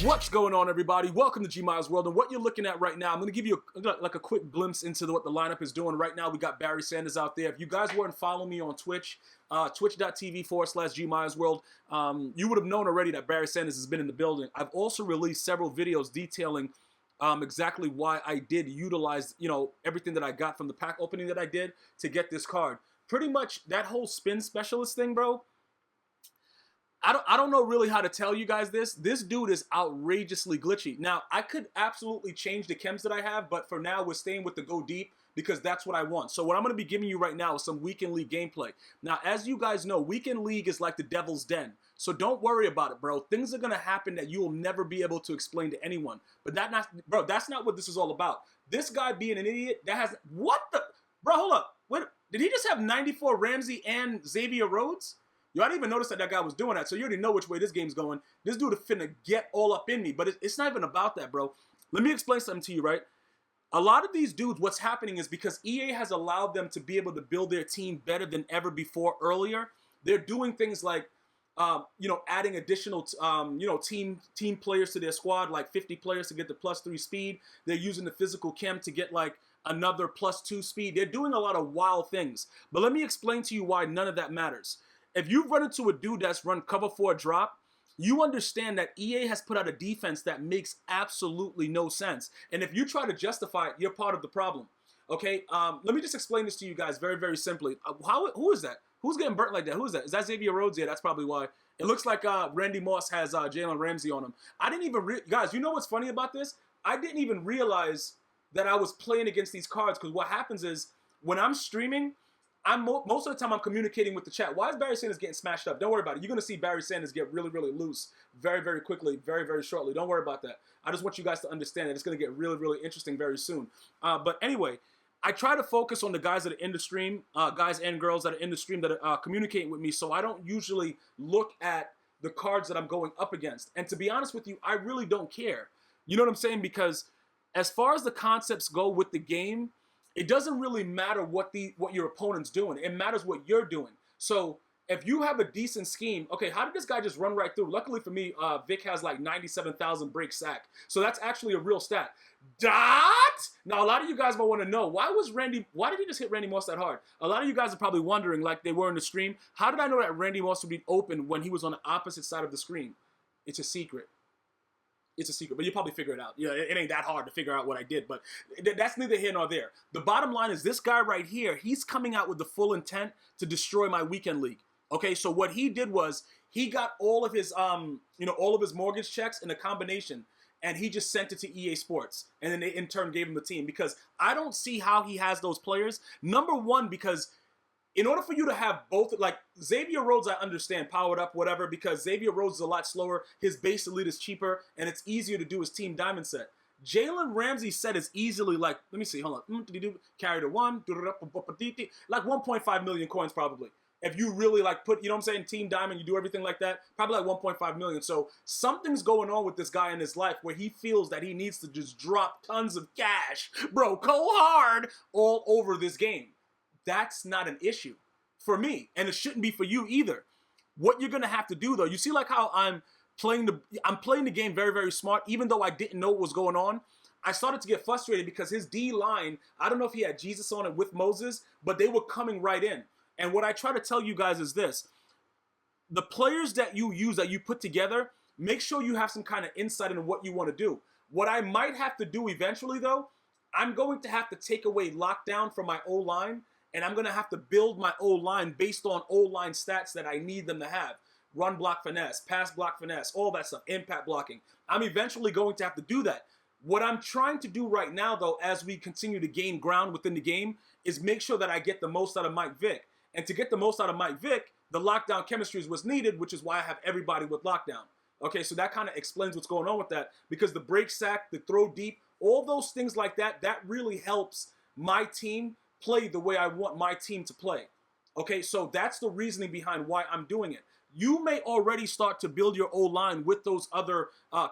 What's going on, everybody? Welcome to GmiasWorld, and what you're looking at right now, I'm going to give you a quick glimpse into what the lineup is doing. Right now, we got Barry Sanders out there. If you guys weren't following me on Twitch, twitch.tv/GmiasWorld, you would have known already that Barry Sanders has been in the building. I've also released several videos detailing exactly why I did utilize, everything that I got from the pack opening that I did to get this card. Pretty much that whole spin specialist thing, bro. I don't know really how to tell you guys this. This dude is outrageously glitchy. Now, I could absolutely change the chems that I have, but for now, we're staying with the go deep because that's what I want. So what I'm going to be giving you right now is some Weekend League gameplay. Now, as you guys know, Weekend League is like the devil's den. So don't worry about it, bro. Things are going to happen that you will never be able to explain to anyone. But that's not what this is all about. This guy being an idiot, what the? Bro, hold up. Wait, did he just have 94 Ramsey and Xavier Rhodes? I didn't even notice that guy was doing that, so you already know which way this game's going. This dude is finna get all up in me, but it's not even about that, bro. Let me explain something to you, right? A lot of these dudes, what's happening is because EA has allowed them to be able to build their team better than ever before earlier, they're doing things like, adding additional, team players to their squad, like 50 players to get the +3 speed. They're using the physical chem to get, like, another +2 speed. They're doing a lot of wild things. But let me explain to you why none of that matters. If you've run into a dude that's run cover 4 drop, you understand that EA has put out a defense that makes absolutely no sense. And if you try to justify it, you're part of the problem. Okay, let me just explain this to you guys very, very simply. Who is that? Who's getting burnt like that? Who is that? Is that Xavier Rhodes? Yeah, that's probably why. It looks like Randy Moss has Jalen Ramsey on him. I didn't even guys, you know what's funny about this? I didn't even realize that I was playing against these cards, because what happens is when I'm streaming, most of the time I'm communicating with the chat. Why is Barry Sanders getting smashed up? Don't worry about it. You're going to see Barry Sanders get really, really loose very, very quickly, very, very shortly. Don't worry about that. I just want you guys to understand that it's going to get really, really interesting very soon. But anyway, I try to focus on the guys that are in the stream, guys and girls that are in the stream that are communicating with me, so I don't usually look at the cards that I'm going up against. And to be honest with you, I really don't care. You know what I'm saying? Because as far as the concepts go with the game, it doesn't really matter what your opponent's doing. It matters what you're doing. So if you have a decent scheme, okay, how did this guy just run right through? Luckily for me, Vic has like 97,000 break sack. So that's actually a real stat. Now, a lot of you guys might want to know, why did he just hit Randy Moss that hard? A lot of you guys are probably wondering, like they were in the stream, how did I know that Randy Moss would be open when he was on the opposite side of the screen? It's a secret. It's a secret, but you'll probably figure it out. It ain't that hard to figure out what I did, but that's neither here nor there. The bottom line is this guy right here, he's coming out with the full intent to destroy my Weekend League. Okay, so what he did was he got all of his, all of his mortgage checks in a combination, and he just sent it to EA Sports, and then they in turn gave him the team, because I don't see how he has those players. Number one, because in order for you to have both, like Xavier Rhodes, I understand, powered up, whatever, because Xavier Rhodes is a lot slower. His base elite is cheaper, and it's easier to do his team diamond set. Jalen Ramsey's set is easily like, let me see, hold on. Carry the one, like 1.5 million coins probably. If you really like put, team diamond, you do everything like that, probably like 1.5 million. So something's going on with this guy in his life where he feels that he needs to just drop tons of cash, bro, go hard all over this game. That's not an issue for me, and it shouldn't be for you either. What you're gonna have to do, though, you see like how I'm playing the game very, very smart, even though I didn't know what was going on. I started to get frustrated because his D line, I don't know if he had Jesus on it with Moses, but they were coming right in. And what I try to tell you guys is this: the players that you use, that you put together, make sure you have some kind of insight into what you want to do. What I might have to do eventually, though, I'm going to have to take away lockdown from my O-line. And I'm going to have to build my O-line based on O-line stats that I need them to have. Run block finesse, pass block finesse, all that stuff, impact blocking. I'm eventually going to have to do that. What I'm trying to do right now, though, as we continue to gain ground within the game, is make sure that I get the most out of Mike Vick. And to get the most out of Mike Vick, the lockdown chemistry is what's needed, which is why I have everybody with lockdown. Okay, so that kind of explains what's going on with that. Because the break sack, the throw deep, all those things like that, that really helps my team play the way I want my team to play. Okay, so that's the reasoning behind why I'm doing it. You may already start to build your O-line with those other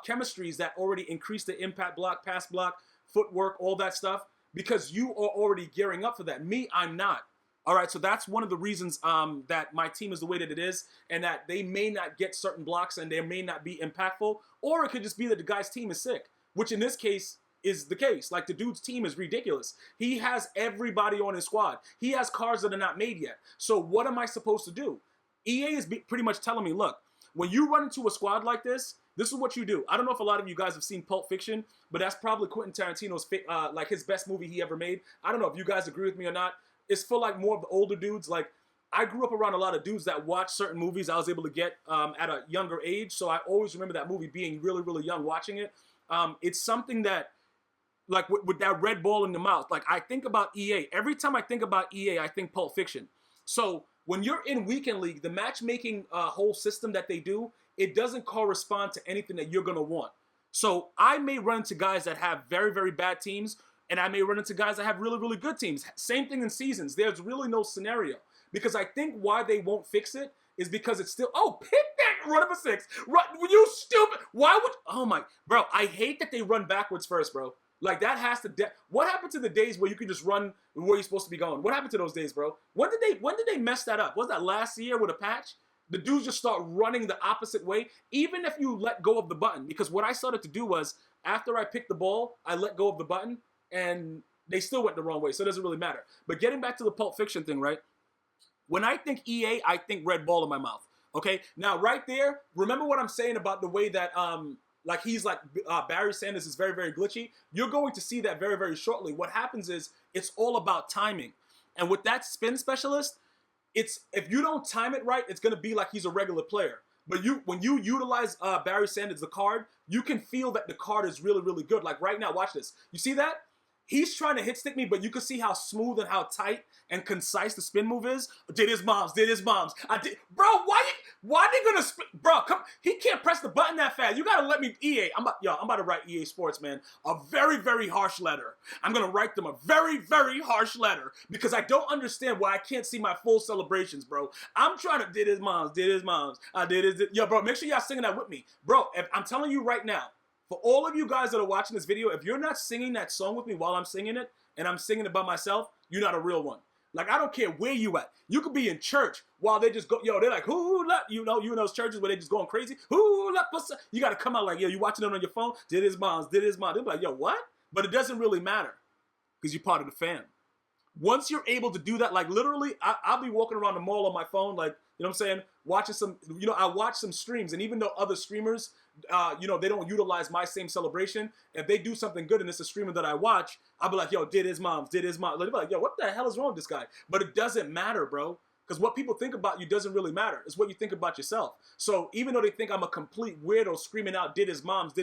chemistries that already increase the impact block, pass block, footwork, all that stuff, because you are already gearing up for that. Me, I'm not. All right, so that's one of the reasons that my team is the way that it is, and that they may not get certain blocks and they may not be impactful, or it could just be that the guy's team is sick, which in this case is the case. Like, the dude's team is ridiculous. He has everybody on his squad. He has cards that are not made yet. So what am I supposed to do? EA is pretty much telling me, look, when you run into a squad like this is what you do. I don't know if a lot of you guys have seen Pulp Fiction, but that's probably Quentin Tarantino's like his best movie he ever made. I don't know if you guys agree with me or not. It's for like more of the older dudes. Like, I grew up around a lot of dudes that watch certain movies I was able to get at a younger age. So I always remember that movie being really, really young watching it. It's something that, like with that red ball in the mouth, like I think about EA. Every time I think about EA, I think Pulp Fiction. So when you're in Weekend League, the matchmaking whole system that they do, it doesn't correspond to anything that you're going to want. So I may run into guys that have very, very bad teams, and I may run into guys that have really, really good teams. Same thing in seasons. There's really no scenario. Because I think why they won't fix it is because it's still, oh, pick that, run up a 6. Run, you stupid. Why would, oh my, bro, I hate that they run backwards first, bro. Like, that has to, what happened to the days where you could just run where you're supposed to be going? What happened to those days, bro? When did they mess that up? Was that last year with a patch? The dudes just start running the opposite way, even if you let go of the button. Because what I started to do was, after I picked the ball, I let go of the button, and they still went the wrong way, so it doesn't really matter. But getting back to the Pulp Fiction thing, right? When I think EA, I think red ball in my mouth, okay? Now, right there, remember what I'm saying about the way that, like, he's like, Barry Sanders is very, very glitchy? You're going to see that very, very shortly. What happens is, it's all about timing. And with that spin specialist, it's, if you don't time it right, it's going to be like he's a regular player. But when you utilize Barry Sanders, the card, you can feel that the card is really, really good. Like right now, watch this. You see that? He's trying to hit stick me, but you can see how smooth and how tight and concise the spin move is. Did his moms. I did. Bro, why they gonna spin? Bro, come, he can't press the button that fast. You gotta let me, EA. I'm about to write EA Sports, man, a very, very harsh letter. I'm gonna write them a very, very harsh letter because I don't understand why I can't see my full celebrations, bro. I'm trying to, did his moms. I did his, yo, bro, make sure y'all singing that with me. Bro, if, I'm telling you right now, for all of you guys that are watching this video, if you're not singing that song with me while I'm singing it, and I'm singing it by myself, you're not a real one. Like, I don't care where you at. You could be in church while they just go, yo, they're like, who let, you know those churches where they just going crazy? Who let, you got to come out like, yo, you watching it on your phone? Did his moms. They'll be like, yo, what? But it doesn't really matter because you're part of the fam. Once you're able to do that, like literally, I'll be walking around the mall on my phone, like, you know what I'm saying? Watching some, I watch some streams, and even though other streamers, they don't utilize my same celebration, if they do something good and it's a streamer that I watch, I'll be like, yo, did his mom. They'll be like, yo, what the hell is wrong with this guy? But it doesn't matter, bro. Because what people think about you doesn't really matter. It's what you think about yourself. So even though they think I'm a complete weirdo screaming out, did his moms,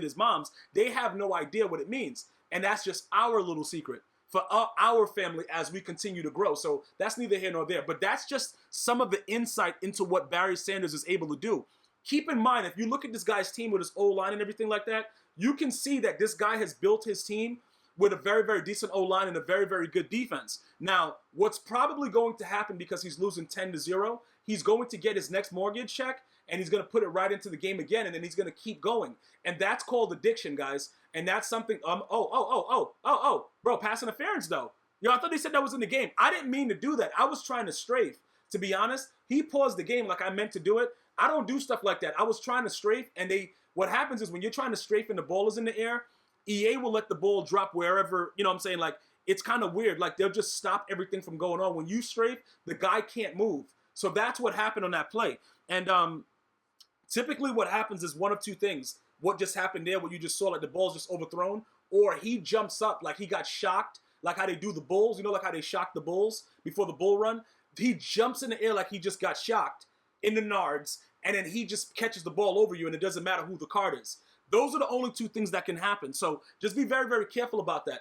they have no idea what it means. And that's just our little secret for our family as we continue to grow. So that's neither here nor there. But that's just some of the insight into what Barry Sanders is able to do. Keep in mind, if you look at this guy's team with his O-line and everything like that, you can see that this guy has built his team with a very, very decent O-line and a very, very good defense. Now, what's probably going to happen because he's losing 10-0, he's going to get his next mortgage check, and he's going to put it right into the game again, and then he's going to keep going. And that's called addiction, guys. And that's something, bro, pass interference, though. Yo, I thought they said that was in the game. I didn't mean to do that. I was trying to strafe. To be honest, he paused the game like I meant to do it. I don't do stuff like that. I was trying to strafe, and what happens is when you're trying to strafe and the ball is in the air, EA will let the ball drop wherever, you know what I'm saying? Like, it's kind of weird. Like, they'll just stop everything from going on. When you strafe, the guy can't move. So that's what happened on that play. And typically what happens is one of two things. What just happened there, what you just saw, like the ball's just overthrown, or he jumps up like he got shocked, like how they do the bulls, like how they shock the bulls before the bull run. He jumps in the air like he just got shocked in the nards, and then he just catches the ball over you, and it doesn't matter who the card is. Those are the only two things that can happen. So just be very, very careful about that.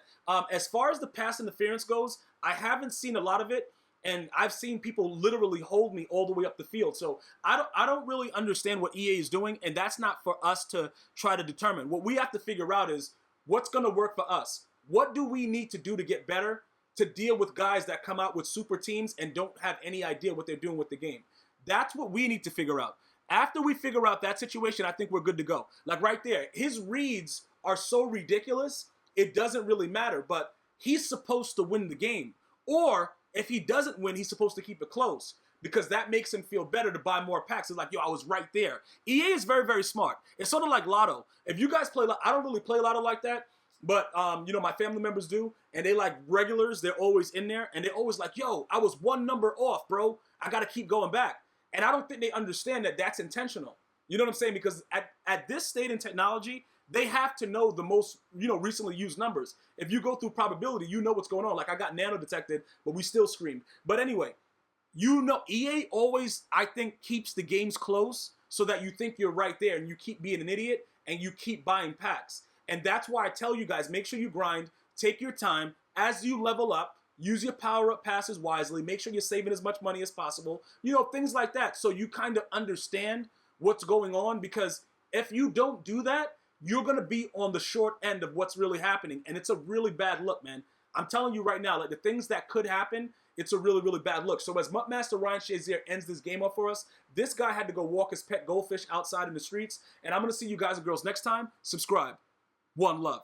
As far as the pass interference goes, I haven't seen a lot of it, and I've seen people literally hold me all the way up the field. So I don't really understand what EA is doing, and that's not for us to try to determine. What we have to figure out is what's going to work for us. What do we need to do to get better to deal with guys that come out with super teams and don't have any idea what they're doing with the game? That's what we need to figure out. After we figure out that situation, I think we're good to go. Like right there, his reads are so ridiculous, it doesn't really matter, but he's supposed to win the game. Or If he doesn't win, he's supposed to keep it close because that makes him feel better to buy more packs. It's like, yo, I was right there. EA is very, very smart. It's sort of like Lotto. If you guys play, I don't really play Lotto like that, but you know, my family members do, and they like regulars. They're always in there, and they're always like, yo, I was one number off, bro. I got to keep going back. And I don't think they understand that that's intentional. You know what I'm saying? Because at this state in technology, they have to know the most, you know, recently used numbers. If you go through probability, you know what's going on. Like I got nano detected, but we still screamed. But anyway, you know, EA always, I think, keeps the games close so that you think you're right there and you keep being an idiot and you keep buying packs. And that's why I tell you guys, make sure you grind, take your time. As you level up, use your power-up passes wisely. Make sure you're saving as much money as possible. You know, things like that. So you kind of understand what's going on, because if you don't do that, you're going to be on the short end of what's really happening. And it's a really bad look, man. I'm telling you right now, like the things that could happen, it's a really, really bad look. So as MUT Master Ryan Shazier ends this game up for us, this guy had to go walk his pet goldfish outside in the streets. And I'm going to see you guys and girls next time. Subscribe. One love.